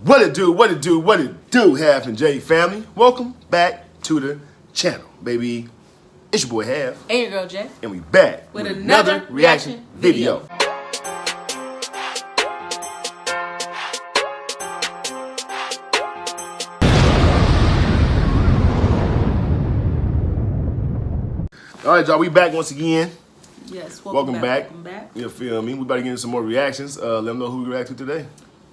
What it do, Half and J family. Welcome back to the channel, baby. It's your boy Half. And your girl Jay. And we back with another reaction video. All right, y'all, we back once again. Yes, welcome back. Welcome back. You feel me? We about to get into some more reactions. Let them know who we react to today.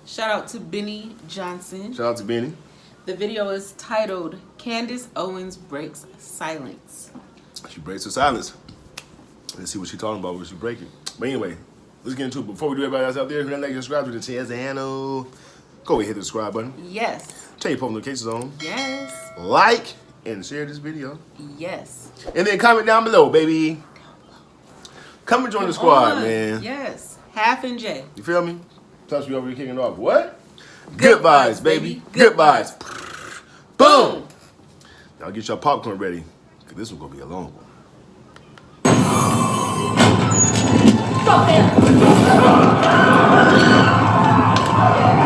Shout out to Benny Johnson. Shout out to Benny. The video is titled Candace Owens Breaks Silence. She breaks her silence. Let's see what she's talking about when she break it. But anyway, let's get into it. Before we do, everybody else out there who doesn't like to subscribe to the channel, go ahead and hit the subscribe button. Yes. Turn your post notifications on. Yes. Like and share this video. Yes. And then comment down below, baby. Come and join the squad, man. Yes. Half and J. You feel me? Touch me over here kicking it off. What? Good vibes, baby. Good vibes. Boom. Now get your popcorn ready, because this one's going to be a long one.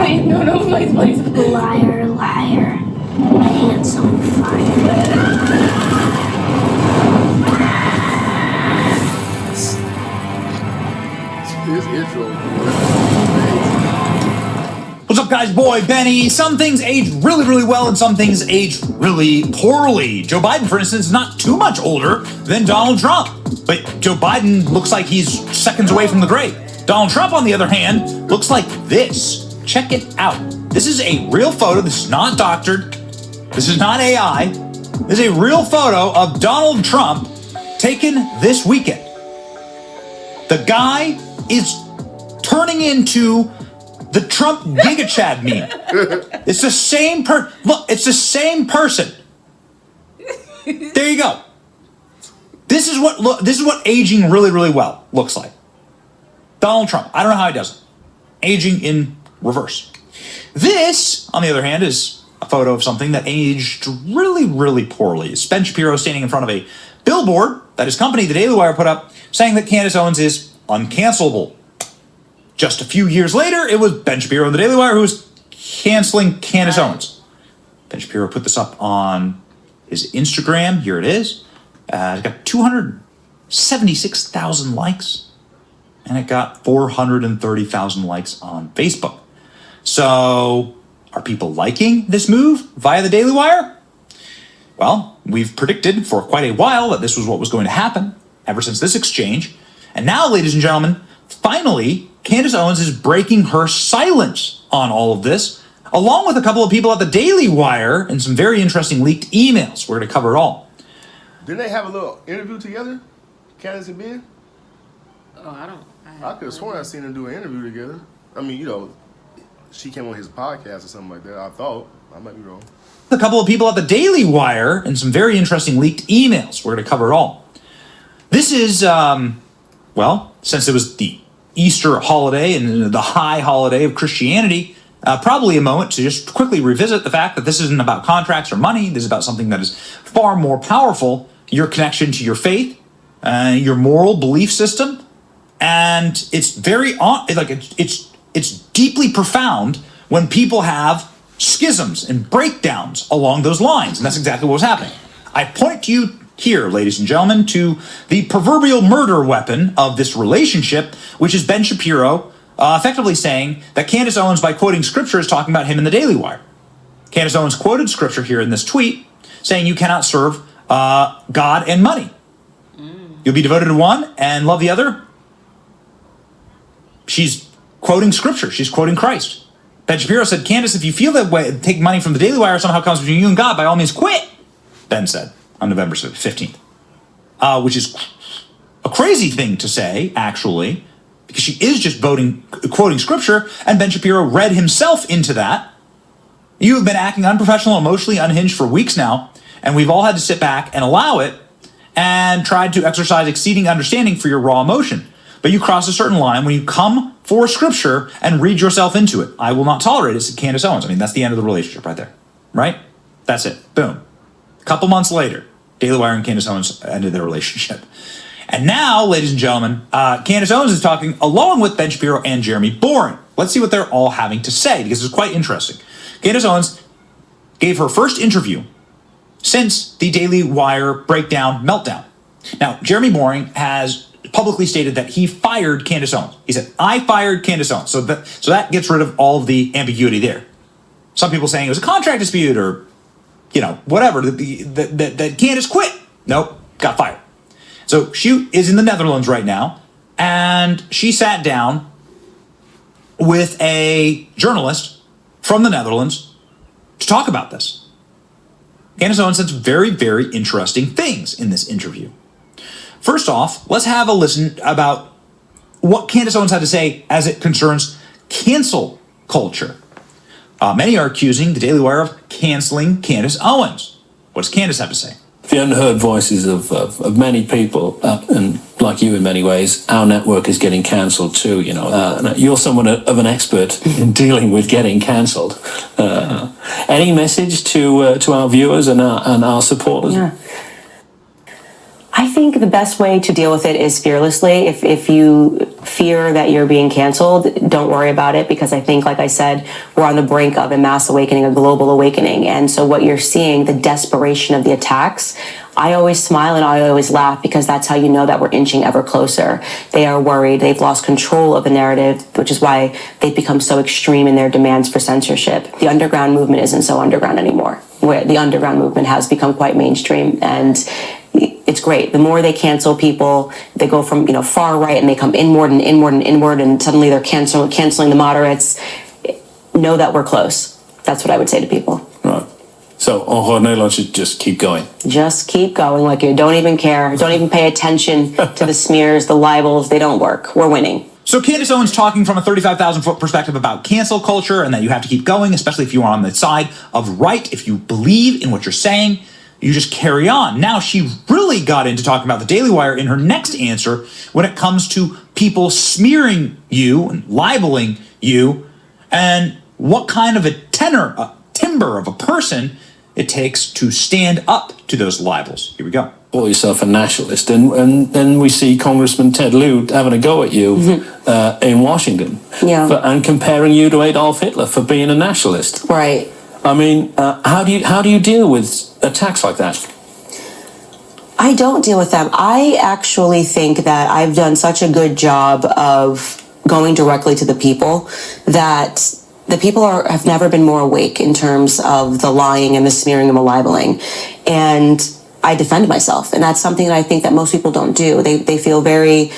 Wait, no, please. Liar, liar. Pants on fire. This intro. What's up, guys? Boy, Benny. Some things age really, really well and some things age really poorly. Joe Biden, for instance, is not too much older than Donald Trump. But Joe Biden looks like he's seconds away from the grave. Donald Trump, on the other hand, looks like this. Check it out. This is a real photo. This is not doctored. This is not AI. This is a real photo of Donald Trump taken this weekend. The guy is turning into the Trump Giga Chad meme. It's the same look, it's the same person. There you go. This is what aging really, really well looks like. Donald Trump. I don't know how he does it. Aging in reverse. This, on the other hand, is a photo of something that aged really, really poorly. It's Ben Shapiro standing in front of a billboard that his company, The Daily Wire, put up saying that Candace Owens is uncancelable. Just a few years later, it was Ben Shapiro and The Daily Wire who was canceling Candace Owens. Ben Shapiro put this up on his Instagram. Here it is. It got 276,000 likes. And it got 430,000 likes on Facebook. So, are people liking this move via The Daily Wire? Well, we've predicted for quite a while that this was what was going to happen ever since this exchange. And now, ladies and gentlemen, finally, Candace Owens is breaking her silence on all of this, along with a couple of people at The Daily Wire and some very interesting leaked emails. We're going to cover it all. Didn't they have a little interview together, Candace and Ben? Oh, I could have sworn I seen them do an interview together. I mean, you know, she came on his podcast or something like that. I thought. I might be wrong. A couple of people at The Daily Wire and some very interesting leaked emails. We're going to cover it all. This is, well, since it was the Easter holiday and the high holiday of Christianity, probably a moment to just quickly revisit the fact that this isn't about contracts or money. This is about something that is far more powerful, your connection to your faith, your moral belief system. And it's very, it's deeply profound when people have schisms and breakdowns along those lines. And that's exactly what was happening. I point to you here, ladies and gentlemen, to the proverbial murder weapon of this relationship, which is Ben Shapiro effectively saying that Candace Owens, by quoting scripture, is talking about him in The Daily Wire. Candace Owens quoted scripture here in this tweet, saying you cannot serve God and money. You'll be devoted to one and love the other. She's quoting scripture. She's quoting Christ. Ben Shapiro said, Candace, if you feel that way, take money from The Daily Wire somehow comes between you and God, by all means quit, Ben said on November 15th. Which is a crazy thing to say, actually, because she is just quoting scripture, and Ben Shapiro read himself into that. You have been acting unprofessional, emotionally unhinged for weeks now, and we've all had to sit back and allow it and tried to exercise exceeding understanding for your raw emotion. But you cross a certain line when you come for scripture and read yourself into it. I will not tolerate it, said Candace Owens. I mean, that's the end of the relationship right there, right? That's it. Boom. A couple months later, Daily Wire and Candace Owens ended their relationship. And now, ladies and gentlemen, Candace Owens is talking along with Ben Shapiro and Jeremy Boring. Let's see what they're all having to say, because it's quite interesting. Candace Owens gave her first interview since the Daily Wire breakdown meltdown. Now, Jeremy Boring has publicly stated that he fired Candace Owens. He said, I fired Candace Owens. So that gets rid of all of the ambiguity there. Some people saying it was a contract dispute or, whatever, that Candace quit. Nope, got fired. So she is in the Netherlands right now, and she sat down with a journalist from the Netherlands to talk about this. Candace Owens said some very, very interesting things in this interview. First off, let's have a listen about what Candace Owens had to say as it concerns cancel culture. Many are accusing the Daily Wire of canceling Candace Owens. What does Candace have to say? The unheard voices of many people, and like you in many ways, our network is getting cancelled too. You're somewhat of an expert in dealing with getting cancelled. Any message to our viewers and our supporters? Yeah. I think the best way to deal with it is fearlessly. If you fear that you're being canceled, don't worry about it, because I think, like I said, we're on the brink of a mass awakening, a global awakening. And so what you're seeing, the desperation of the attacks, I always smile and I always laugh, because that's how you know that we're inching ever closer. They are worried. They've lost control of the narrative, which is why they've become so extreme in their demands for censorship. The underground movement isn't so underground anymore, where the underground movement has become quite mainstream, and it's great. The more they cancel people, they go from far right and they come inward and inward and inward, and suddenly they're canceling the moderates. Know that we're close. That's what I would say to people. Right. So Ongehoord Nederland should just keep going. Just keep going. Like, you don't even care. Don't even pay attention to the smears, the libels. They don't work. We're winning. So Candace Owens talking from a 35,000-foot perspective about cancel culture, and that you have to keep going, especially if you are on the side of right. If you believe in what you're saying, you just carry on. Now, she really got into talking about the Daily Wire in her next answer when it comes to people smearing you and libeling you, and what kind of a timber of a person it takes to stand up to those libels. Here we go. Call yourself a nationalist, and then we see Congressman Ted Lieu having a go at you in Washington, and comparing you to Adolf Hitler for being a nationalist. Right. I mean, how do you deal with attacks like that? I don't deal with them. I actually think that I've done such a good job of going directly to the people that the people have never been more awake in terms of the lying and the smearing and the libeling. And I defend myself. And that's something that I think that most people don't do. They feel very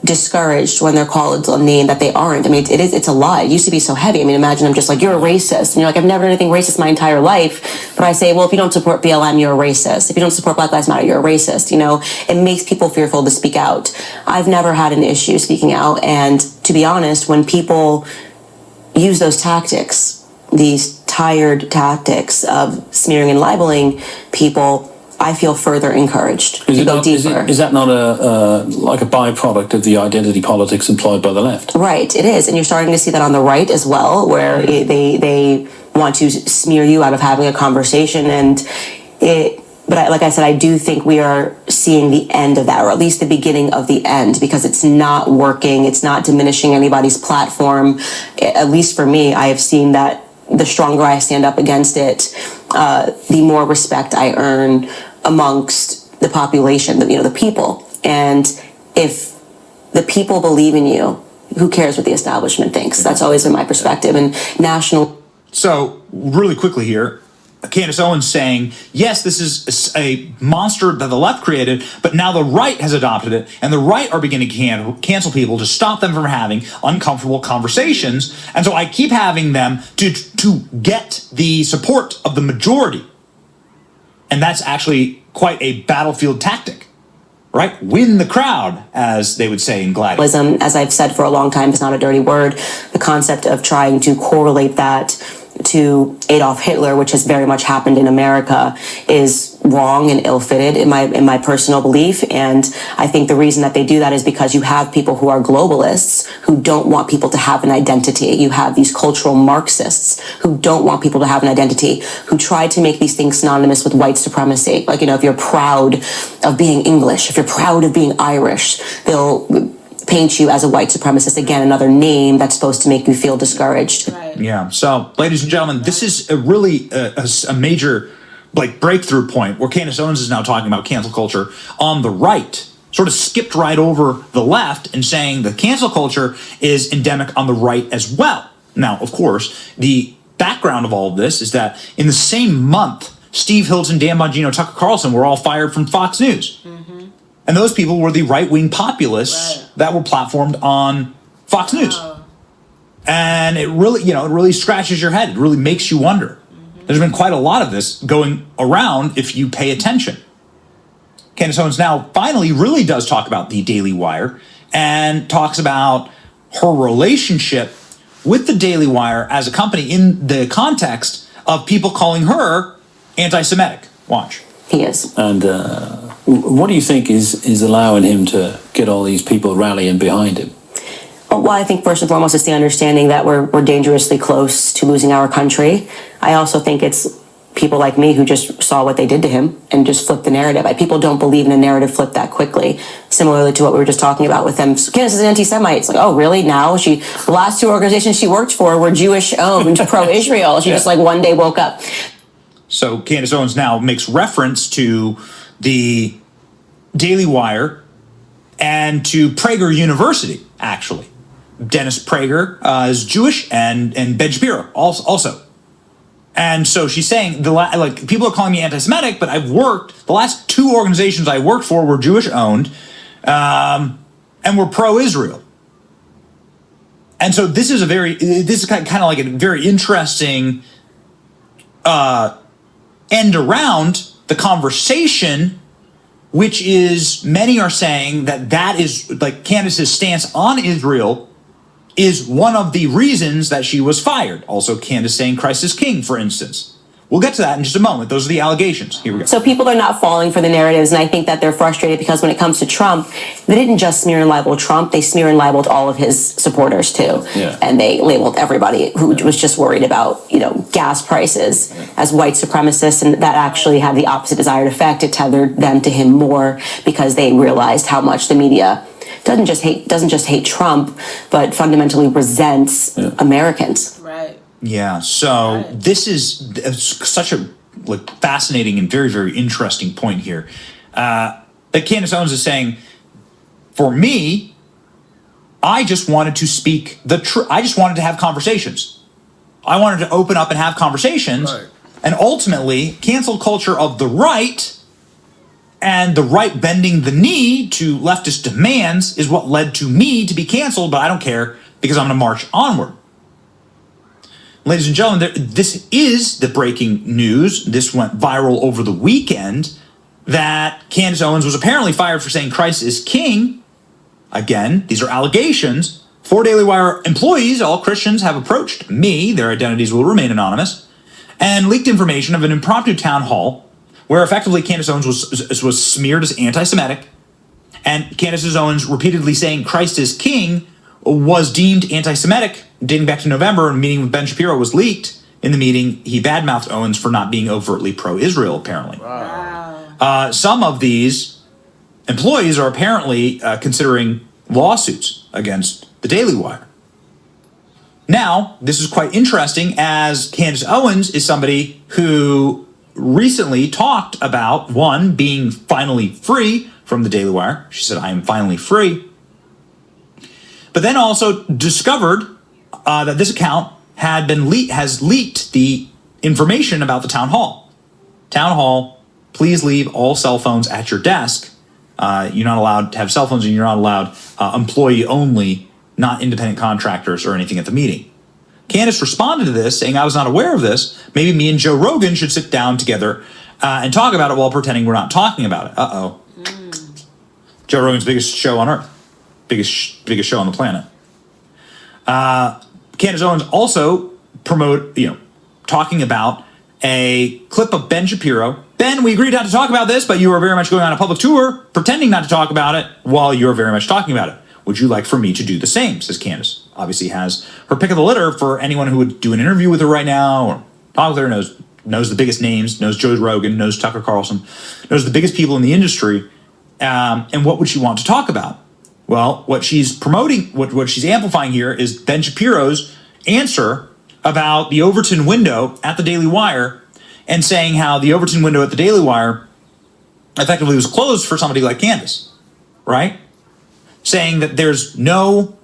discouraged when they're called a name that they aren't. I mean, it's a lie. It used to be so heavy. I mean, imagine I'm just like, you're a racist. And you're like, I've never done anything racist my entire life. But I say, well, if you don't support BLM, you're a racist. If you don't support Black Lives Matter, you're a racist. It makes people fearful to speak out. I've never had an issue speaking out. And to be honest, when people use those tactics, these tired tactics of smearing and libeling people, I feel further encouraged to go deeper. Is that not like a byproduct of the identity politics employed by the left? Right, it is. And you're starting to see that on the right as well, where they want to smear you out of having a conversation. But like I said, I do think we are seeing the end of that, or at least the beginning of the end, because it's not working. It's not diminishing anybody's platform. At least for me, I have seen that the stronger I stand up against it, the more respect I earn amongst the population, the people. And if the people believe in you, who cares what the establishment thinks? That's always been my perspective. And national. So really quickly here, Candace Owens saying, yes, this is a monster that the left created, but now the right has adopted it, and the right are beginning to cancel people to stop them from having uncomfortable conversations. And so I keep having them to get the support of the majority. And that's actually quite a battlefield tactic, right? Win the crowd, as they would say in gladiator. As I've said for a long time, is not a dirty word. The concept of trying to correlate that to Adolf Hitler, which has very much happened in America, is wrong and ill-fitted in my personal belief. And I think the reason that they do that is because you have people who are globalists who don't want people to have an identity. You have these cultural Marxists who don't want people to have an identity, who try to make these things synonymous with white supremacy. Like, if you're proud of being English, if you're proud of being Irish, they'll paint you as a white supremacist. Again, another name that's supposed to make you feel discouraged. Right. Yeah. So, ladies and gentlemen, this is a really a major breakthrough point where Candace Owens is now talking about cancel culture on the right, sort of skipped right over the left and saying the cancel culture is endemic on the right as well. Now, of course, the background of all of this is that in the same month, Steve Hilton, Dan Bongino, Tucker Carlson were all fired from Fox News. And those people were the right-wing populists that were platformed on Fox News. And it really scratches your head. It really makes you wonder. There's been quite a lot of this going around if you pay attention. Candace Owens now finally really does talk about the Daily Wire and talks about her relationship with the Daily Wire as a company in the context of people calling her anti-Semitic. Watch. He is. And what do you think is allowing him to get all these people rallying behind him? Well, I think first and foremost, it's the understanding that we're dangerously close to losing our country. I also think it's people like me who just saw what they did to him and just flipped the narrative. People don't believe in a narrative flip that quickly, similarly to what we were just talking about with them. Candace is an anti-Semite. It's like, oh, really? Now the last two organizations she worked for were Jewish-owned, pro-Israel. She just one day woke up. So Candace Owens now makes reference to the Daily Wire and to Prager University, actually. Dennis Prager is Jewish, and Ben Shapiro also. And so she's saying, people are calling me anti-Semitic, but the last two organizations I worked for were Jewish-owned and were pro-Israel. And so this is kind of like a very interesting end around the conversation, which is many are saying that is Candace's stance on Israel is one of the reasons that she was fired. Also, Candace saying Christ is king, for instance. We'll get to that in just a moment. Those are the allegations. Here we go. So people are not falling for the narratives, and I think that they're frustrated because when it comes to Trump, they didn't just smear and libel Trump, they smear and libeled all of his supporters too. Yeah. And they labeled everybody who was just worried about, gas prices as white supremacists, and that actually had the opposite desired effect. It tethered them to him more because they realized how much the media doesn't just hate Trump, but fundamentally resents Americans. Right. Yeah. So this is such a fascinating and very, very interesting point here. That Candace Owens is saying, for me, I just wanted to speak the truth. I just wanted to have conversations. I wanted to open up and have conversations. Right. And ultimately, cancel culture of the right and the right bending the knee to leftist demands is what led to me to be canceled, but I don't care because I'm going to march onward. Ladies and gentlemen, this is the breaking news. This went viral over the weekend that Candace Owens was apparently fired for saying Christ is king. Again, these are allegations. 4 Daily Wire employees, all Christians, have approached me, their identities will remain anonymous, and leaked information of an impromptu town hall where effectively Candace Owens was smeared as anti-Semitic, and Candace Owens repeatedly saying Christ is king was deemed anti-Semitic, dating back to November. A meeting with Ben Shapiro was leaked. In the meeting, he badmouthed Owens for not being overtly pro-Israel, apparently. Wow. Some of these employees are apparently considering lawsuits against the Daily Wire. Now, this is quite interesting, as Candace Owens is somebody who recently talked about, one, being finally free from the Daily Wire. She said, I am finally free. But then also discovered that this account has leaked the information about the town hall. Town hall, please leave all cell phones at your desk. You're not allowed to have cell phones, and you're not allowed employee only, not independent contractors or anything at the meeting. Candace responded to this, saying, I was not aware of this. Maybe me and Joe Rogan should sit down together and talk about it while pretending we're not talking about it. Uh-oh. Joe Rogan's biggest show on earth. Biggest show on the planet. Candace Owens also talking about a clip of Ben Shapiro. Ben, we agreed not to talk about this, but you are very much going on a public tour, pretending not to talk about it while you're very much talking about it. Would you like for me to do the same, says Candace. Obviously has her pick of the litter for anyone who would do an interview with her right now or talk with her, knows the biggest names, knows Joe Rogan, knows Tucker Carlson, knows the biggest people in the industry. And what would she want to talk about? Well, what she's promoting, what she's amplifying here is Ben Shapiro's answer about the Overton window at the Daily Wire and saying how the Overton window at the Daily Wire effectively was closed for somebody like Candace, right? Saying that there's no,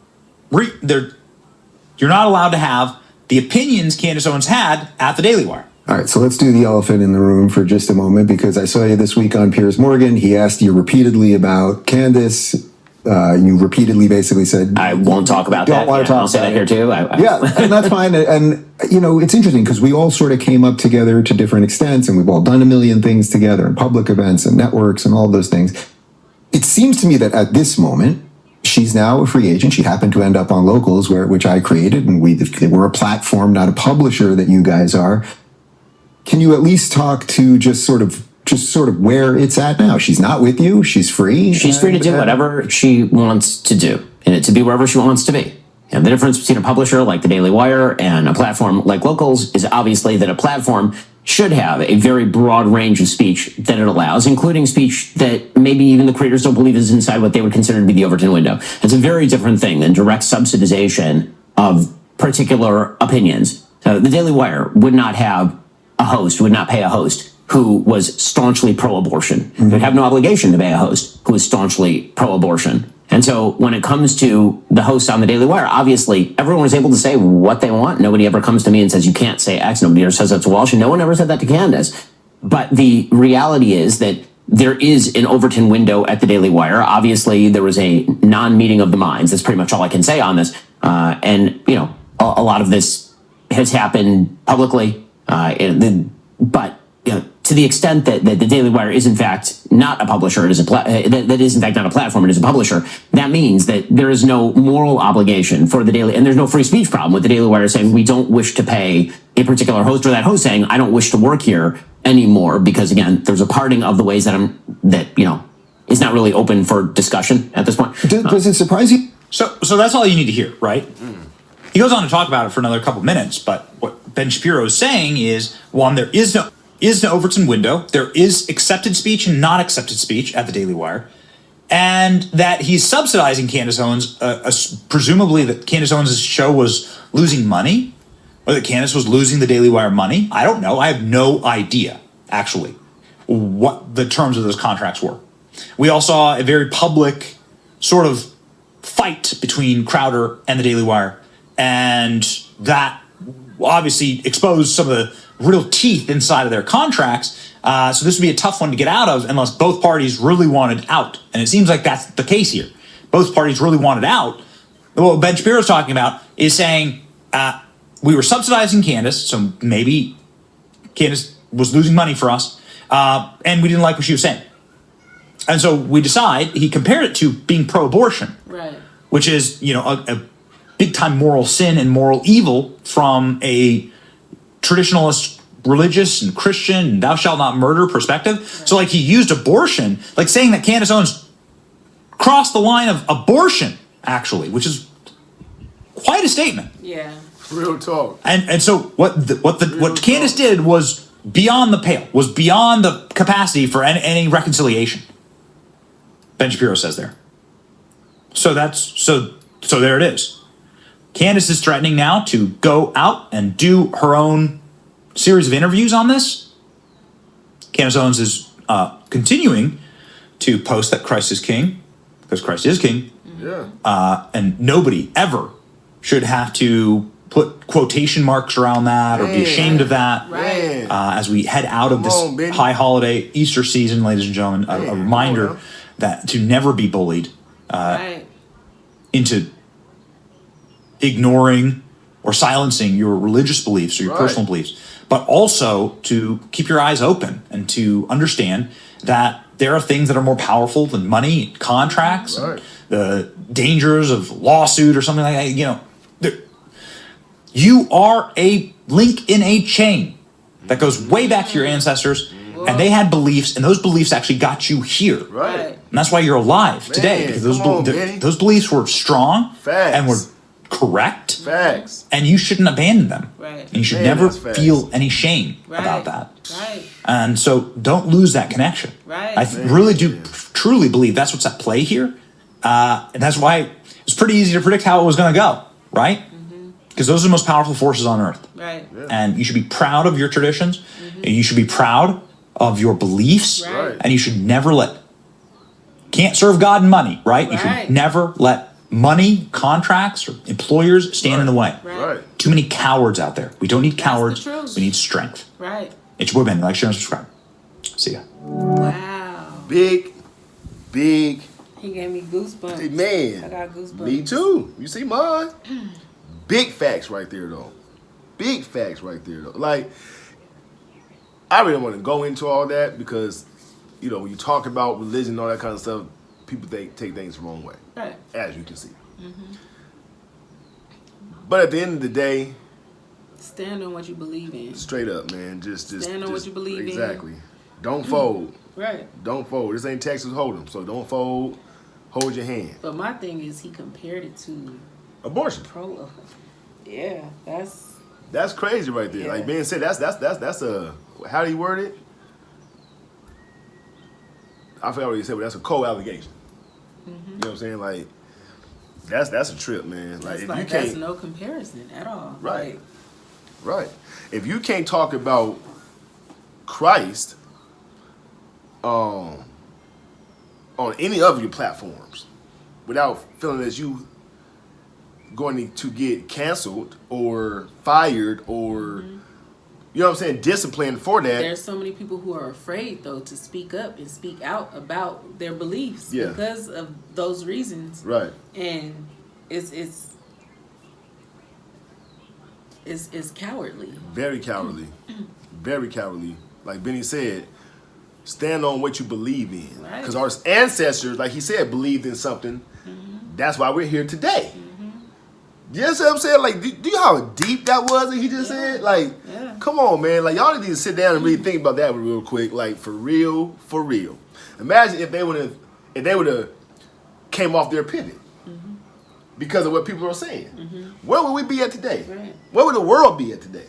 you're not allowed to have the opinions Candace Owens had at the Daily Wire. All right, so let's do the elephant in the room for just a moment, because I saw you this week on Piers Morgan. He asked you repeatedly about Candace. You repeatedly basically said, I won't talk about that. Don't want to talk I'll say that here too. Yeah, and that's fine. And, you know, it's interesting because we all sort of came up together to different extents, and we've all done a million things together in public events and networks and all those things. It seems to me that at this moment, she's now a free agent. She happened to end up on Locals, which I created, and we're a platform, not a publisher that you guys are. Can you at least talk to just sort of where it's at now? She's not with you. She's free. She's free to do whatever she wants to do, and to be wherever she wants to be. And the difference between a publisher like the Daily Wire and a platform like Locals is obviously that a platform should have a very broad range of speech that it allows, including speech that maybe even the creators don't believe is inside what they would consider to be the Overton window. It's a very different thing than direct subsidization of particular opinions. So the Daily Wire would not have a host, would not pay a host who was staunchly pro-abortion. They would have no obligation to pay a host who was staunchly pro-abortion. And so when it comes to the hosts on the Daily Wire, obviously everyone was able to say what they want. Nobody ever comes to me and says, you can't say X. Nobody ever says that to Walsh, and no one ever said that to Candace. But the reality is that there is an Overton window at the Daily Wire. Obviously, there was a non-meeting of the minds. That's pretty much all I can say on this. And, you know, a lot of this has happened publicly. But you know, to the extent that the Daily Wire is in fact not a publisher, it is that is in fact not a platform, it is a publisher. That means that there is no moral obligation for the Daily, and there's no free speech problem with the Daily Wire saying we don't wish to pay a particular host, or that host saying I don't wish to work here anymore, because again, there's a parting of the ways that you know is not really open for discussion at this point. Does it surprise you? So that's all you need to hear, right? He goes on to talk about it for another couple minutes, but what Ben Shapiro is saying is, one, there is no Overton window. There is accepted speech and not accepted speech at the Daily Wire, and that he's subsidizing Candace Owens, presumably that Candace Owens' show was losing money, or that Candace was losing the Daily Wire money. I don't know. I have no idea, actually, what the terms of those contracts were. We all saw a very public sort of fight between Crowder and the Daily Wire, and that obviously exposed some of the real teeth inside of their contracts. So this would be a tough one to get out of unless both parties really wanted out. And it seems like that's the case here. Both parties really wanted out. What Ben Shapiro's talking about is saying we were subsidizing Candace, so maybe Candace was losing money for us, and we didn't like what she was saying. And so we decide, he compared it to being pro-abortion, Right. which is, you know, a big-time moral sin and moral evil from a traditionalist, religious and Christian, and thou shalt not murder perspective. Right. So, like, he used abortion, like saying that Candace Owens crossed the line of abortion, actually, which is quite a statement. Yeah. Real talk. And so what Candace did was beyond the pale, was beyond the capacity for any reconciliation. Ben Shapiro says there. So there it is. Candace is threatening now to go out and do her own series of interviews on this. Candace Owens is continuing to post that Christ is king, because Christ is king. Yeah. And nobody ever should have to put quotation marks around that or be ashamed of that. Right. As we head out of this high holiday Easter season, ladies and gentlemen, a reminder that to never be bullied into ignoring or silencing your religious beliefs or your personal beliefs, but also to keep your eyes open and to understand that there are things that are more powerful than money, contracts, the dangers of lawsuit or something like that. You know, you are a link in a chain that goes way back to your ancestors, and they had beliefs, and those beliefs actually got you here. Right. And that's why you're alive today, because those beliefs were strong and were correct. Facts. And you shouldn't abandon them. Right. And you should never feel any shame about that. Right. And so don't lose that connection. Right. I really do truly believe that's what's at play here. And that's why it's pretty easy to predict how it was going to go, right? Because those are the most powerful forces on earth. Right. Yeah. And you should be proud of your traditions. And you should be proud of your beliefs. Right. And you should never can't serve God and money, right? You should never let money, contracts, or employers stand in the way. Right. Too many cowards out there. We don't need cowards. the truth. We need strength. Right. It's your boy Ben. Like, share, and subscribe. See ya. Wow. Big. He gave me goosebumps. Hey, man. I got goosebumps. Me too. You see mine? Big facts right there, though. Big facts right there, though. Like, I really don't want to go into all that because, you know, when you talk about religion and all that kind of stuff, people take things the wrong way. Right. As you can see. But at the end of the day, stand on what you believe in. straight up, man. Just stand on what you believe in. Exactly. Don't fold. Right. Don't fold. This ain't Texas Hold'em, so don't fold. Hold your hand. But my thing is, he compared it to Abortion. Yeah, That's crazy right there. Yeah. Like being said, that's a, how do you word it? I forgot what you said, but that's a co-allegation. You know what I'm saying? Like that's a trip, man. Like it's if like you can't, that's no comparison at all. Right. Like, right. If you can't talk about Christ on any of your platforms without feeling that you going to get canceled or fired or you know what I'm saying, disciplined for that. there's so many people who are afraid though to speak up and speak out about their beliefs because of those reasons. Right. And it's cowardly. Very cowardly. Very cowardly. Like Benny said, stand on what you believe in. Right. Because our ancestors, like he said, believed in something. That's why we're here today. You know what I'm saying? Like, do you know how deep that was that he just said? Like, come on, man. Like, y'all need to sit down and really think about that real quick. Like, for real, for real. Imagine if they would have came off their pivot because of what people are saying. Where would we be at today? Right. Where would the world be at today?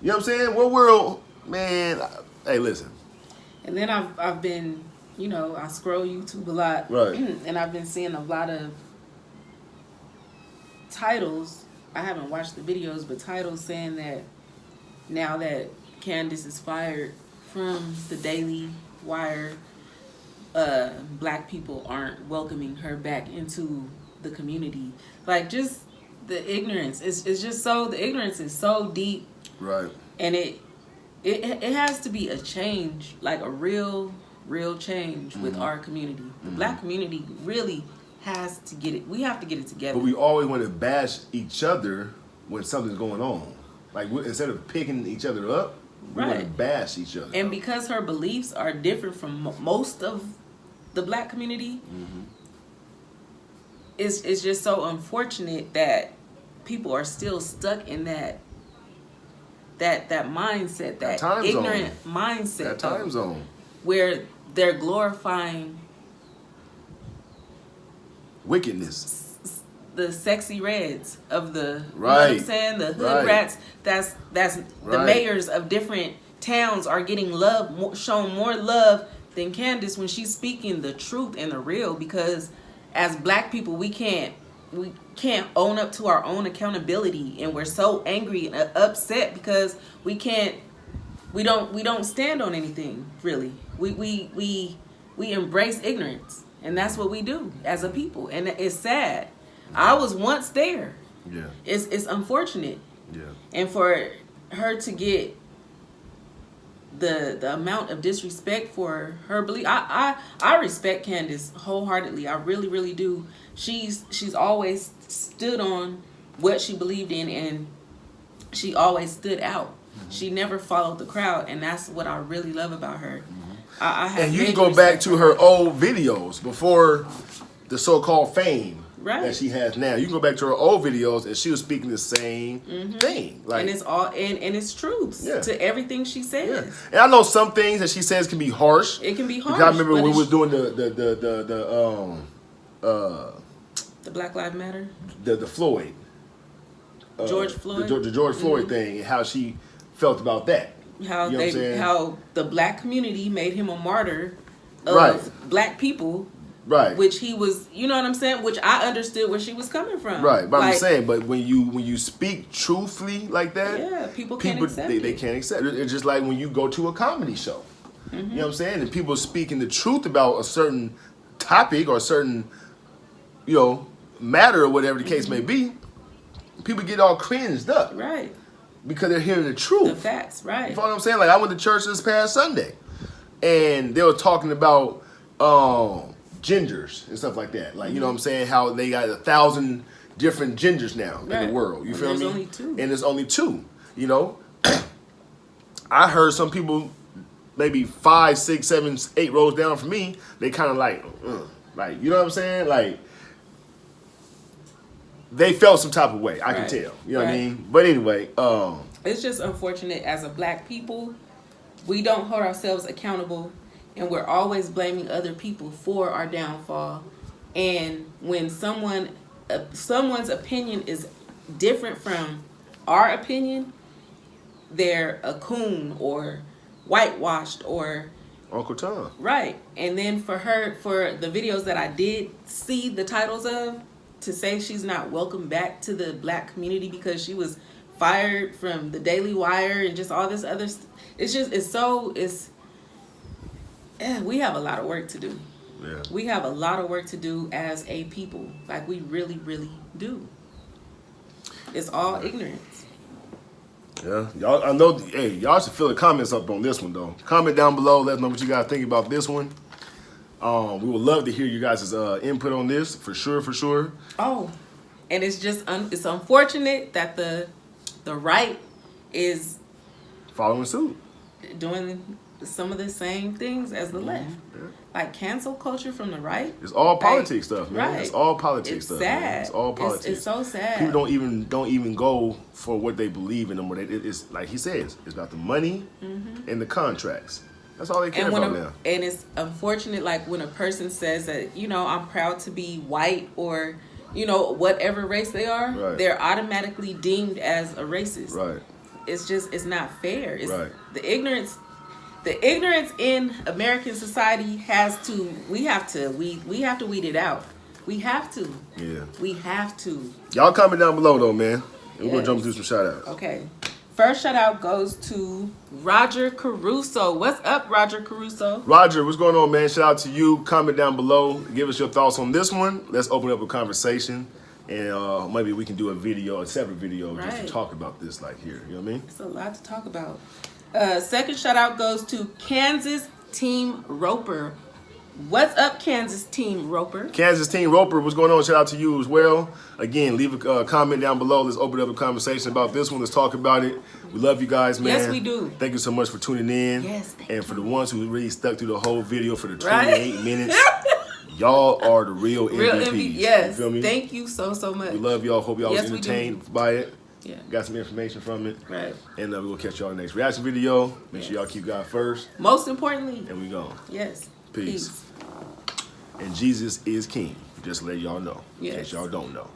You know what I'm saying? What world, man? Hey, listen. And then I've been, you know, I scroll YouTube a lot. Right. And I've been seeing a lot of titles. I haven't watched the videos, but titles saying that now that Candace is fired from the Daily Wire, black people aren't welcoming her back into the community. Like, just the ignorance. It's just so, the ignorance is so deep. Right. And it has to be a change, like a real change with our community. The black community really has to get it. We have to get it together. But we always want to bash each other when something's going on. Like, instead of picking each other up, we want to bash each other. And because her beliefs are different from most of the black community, it's just so unfortunate that people are still stuck in that mindset, that ignorant mindset, that time zone, where they're glorifying wickedness, the sexy reds of the, you know right. what I'm saying, the hood rats. That's the mayors of different towns are getting shown more love than Candace when she's speaking the truth and the real. Because as black people, we can't own up to our own accountability, and we're so angry and upset because we don't stand on anything really. We embrace ignorance, and that's what we do as a people, and it's sad. I was once there. Yeah. It's unfortunate. Yeah. And for her to get the amount of disrespect for her belief, I respect Candace wholeheartedly. I really, really do. She's always stood on what she believed in, and she always stood out. She never followed the crowd, and that's what I really love about her. I have and you can go back to her old videos before the so-called fame. that she has now. You can go back to her old videos, and she was speaking the same thing. Like, and it's all and it's truths to everything she says. Yeah. And I know some things that she says can be harsh. It can be harsh. Because I remember when we was doing the Black Lives Matter, the Floyd, George Floyd, the George Floyd thing, and how she felt about that. How how the black community made him a martyr of black people. Right. Which he was, you know what I'm saying? Which I understood where she was coming from. Right. But I'm saying, but when you speak truthfully like that, people can't accept it. They can't accept it. It's just like when you go to a comedy show. You know what I'm saying? And people speaking the truth about a certain topic or a certain, matter or whatever the case may be, people get all cringed up. Right. Because they're hearing the truth. The facts, right. You know what I'm saying? Like, I went to church this past Sunday, and they were talking about genders and stuff like that. Like, you know what I'm saying? How they got 1,000 different genders now in the world. You feel me? There's only 2. And there's only 2, I heard some people maybe 5, 6, 7, 8 rows down from me, they kind of like, you know what I'm saying? Like, they felt some type of way. I can tell. You know what I mean? But anyway, it's just unfortunate as a black people, we don't hold ourselves accountable, and we're always blaming other people for our downfall. And when someone's opinion is different from our opinion, they're a coon or whitewashed or Uncle Tom. Right. And then for the videos that I did see the titles of, to say she's not welcome back to the black community because she was fired from the Daily Wire and just all this other we have a lot of work to do. Yeah. We have a lot of work to do as a people. Like, we really, really do. It's all ignorance. Yeah. Y'all, I know, y'all should fill the comments up on this one, though. Comment down below. Let us know what you guys think about this one. We would love to hear you guys' input on this, for sure. Oh, and it's just it's unfortunate that the right is following suit, doing some of the same things as the left. Yeah. Like, cancel culture from the right. It's all politics stuff, man. Right. It's all politics stuff. Sad. Man. It's all politics. It's so sad. People don't even go for what they believe in them. It's like he says, it's about the money and the contracts. That's all they care about now. And it's unfortunate, like, when a person says that, I'm proud to be white or, whatever race they are, they're automatically deemed as a racist. Right. It's not fair. It's right. The ignorance in American society we have to weed it out. We have to. Yeah. We have to. Y'all comment down below though, man. And we're gonna jump through some shout outs. Okay. First shout out goes to Roger Caruso. What's up, Roger Caruso? Roger, what's going on, man? Shout out to you. Comment down below. Give us your thoughts on this one. Let's open up a conversation. And maybe we can do a separate video just to talk about this here. You know what I mean? It's a lot to talk about. Second shout out goes to Kansas Team Roper. What's up, Kansas Team Roper? Kansas Team Roper, what's going on? Shout out to you as well. Again, leave a comment down below. Let's open up a conversation about this one. Let's talk about it. We love you guys, man. Yes, we do. Thank you so much for tuning in. Yes, thank you. And for the ones who really stuck through the whole video for the 28 minutes, y'all are the real MVPs. Yes. You feel me? Thank you so much. We love y'all. Hope y'all was entertained by it. Yeah. Got some information from it. Right. And we'll catch y'all in the next reaction video. Make sure y'all keep God first. Most importantly. And we gone. Yes. Peace. And Jesus is King. Just to let y'all know. Yes. In case y'all don't know.